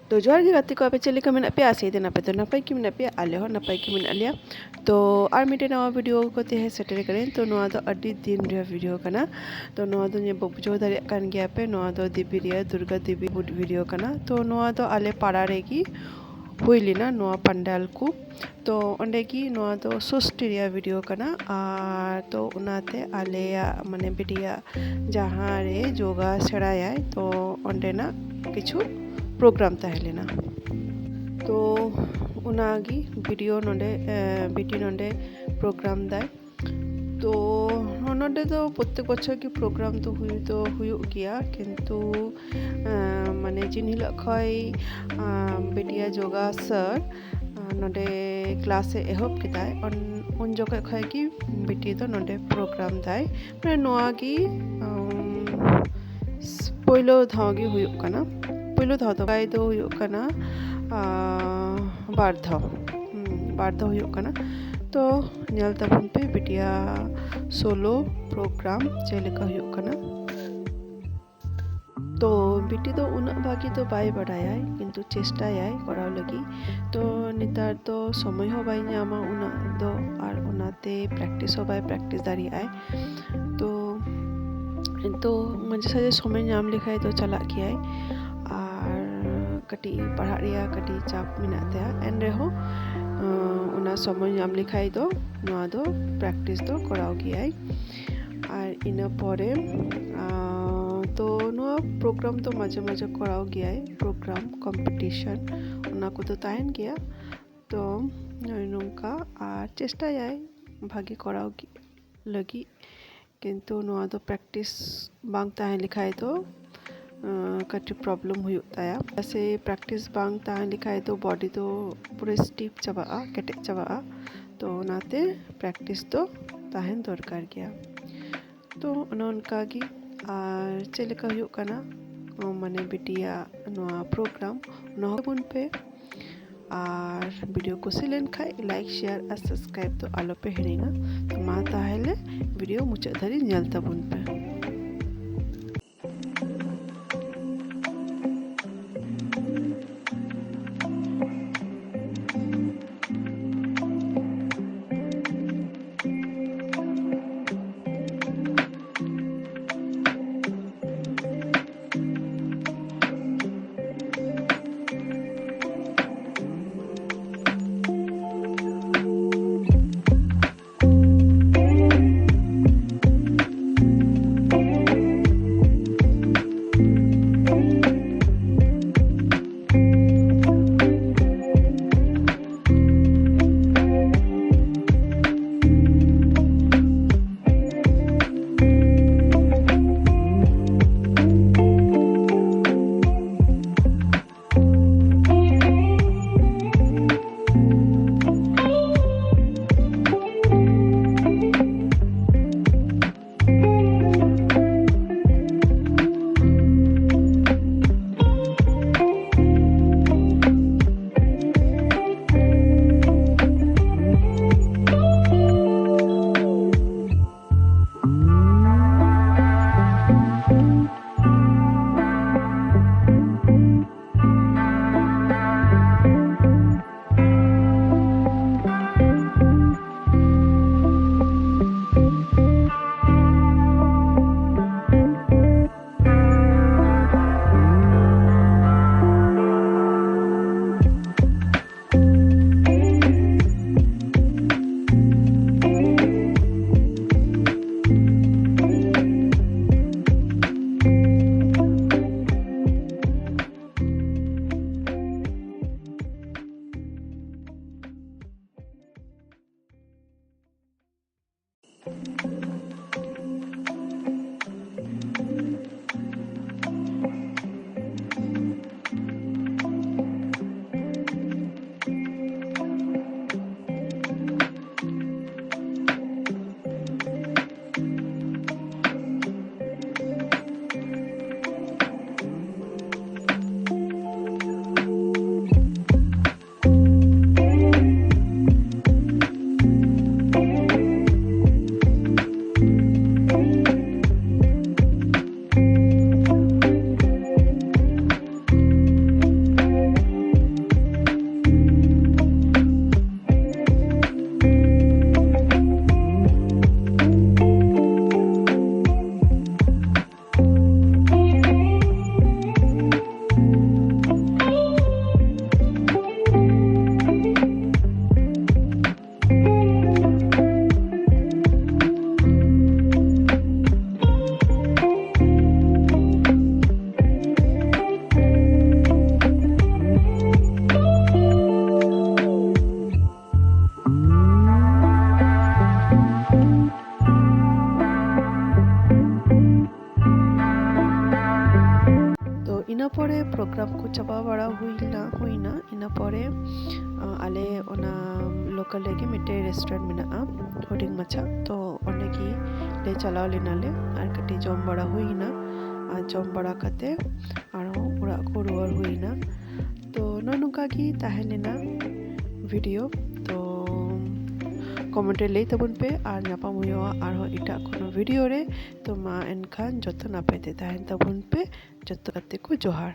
तो जोहार गे गाते को आपे चले का मेना पे आसे दिन आपे तो नपाई की मेना पे आले हो नपाई की मेना लिया तो आर मिटे नवा वीडियो को ते है सेटर करें तो नवा दो अड्डी दिन रे वीडियो कना तो नवा दो ने बुझो दारे कान गया पे नवा दो देवी रे दुर्गा देवी बुड वीडियो कना तो नवा दो आले पाड़ा रेगी हुईलिना नवा पंडाल को तो अंडे की नवा दो सोस्टिरिया वीडियो कना तो उनाते आले माने बिटिया जहाँ रे जोगा सेड़ाया तो अंडे ना किछु प्रोग्राम तहलेना तो उनागी वीडियो नोडे बिटी नोडे प्रोग्राम दाय तो नोडे तो प्रत्येक बच्चों की प्रोग्राम तो हुई गया किंतु माने जिन हिल खय बिटिया जोगा सर नोडे क्लास एहब किदाय उन जगह खय की बिटी तो नोडे प्रोग्राम दाय माने नोआगी पहिलो धावगी हुई कना पहिलो धाव तो गाय दो हुई कना बार धाव हुई कना तो नेल तबन पे बिटिया सोलो प्रोग्राम चेलेका हुई कना तो बिटी तो उना भागी तो बाय बढ़ाया किंतु चेष्टायाय कराव लगी तो नितार तो समय हो बाय ᱧᱟᱢᱟ उना दो और उनाते प्रैक्टिस हो बाय प्रैक्टिस दारी आय तो मजे साजे समय ᱧᱟᱢ लेखाय तो चला गया और कटी पढ़ा रिया कटी चाप मिना तया एन रेहो उना समय ᱧᱟᱢ लेखाय दो नवा दो प्रैक्टिस दो कराव गया और इना परे तो नवा प्रोग्राम तो मजे मजे कराव गया प्रोग्राम कंपटीशन उना को तो तायन गया तो नोंका और चेष्टा जाए भागी कराव लगी किंतु नवा दो प्रैक्टिस बांग ताहें लिखाए तो कटी प्रॉब्लम हुई ताया ऐसे प्रैक्टिस बांग ताहें लिखाए तो बॉडी तो पूरे स्टीप चाबा केटे चाबा तो नाते प्रैक्टिस तो ताहें दरकार गया तो उनका की और चलेका हुई कना माने बिटिया नवा प्रोग्राम नहबुन पे और वीडियो को सिलेन खाए लाइक शेयर और सब्सक्राइब तो आलो पे हिरिंगा तो मा ताहले वीडियो मुचाद धारी नेल ताबुन पे हुईना इना परे आले ओना लोकल रेगे मिटे रेस्टोरेंट मेना हुडिंग मचा तो ओंडे गी ले चलाव लेनाले आर कटी जम बड़ा हुईना और जम बड़ा कते आरो उड़ा को रुआर हुईना तो ननुका गी ताहेलेना वीडियो तो कमेंटे लई तबन पे और नापाम हुआ और इटा कोनो वीडियो रे तो मा एनखान जतो नापाइते ताहेन तबन पे जतो कते को जोहार।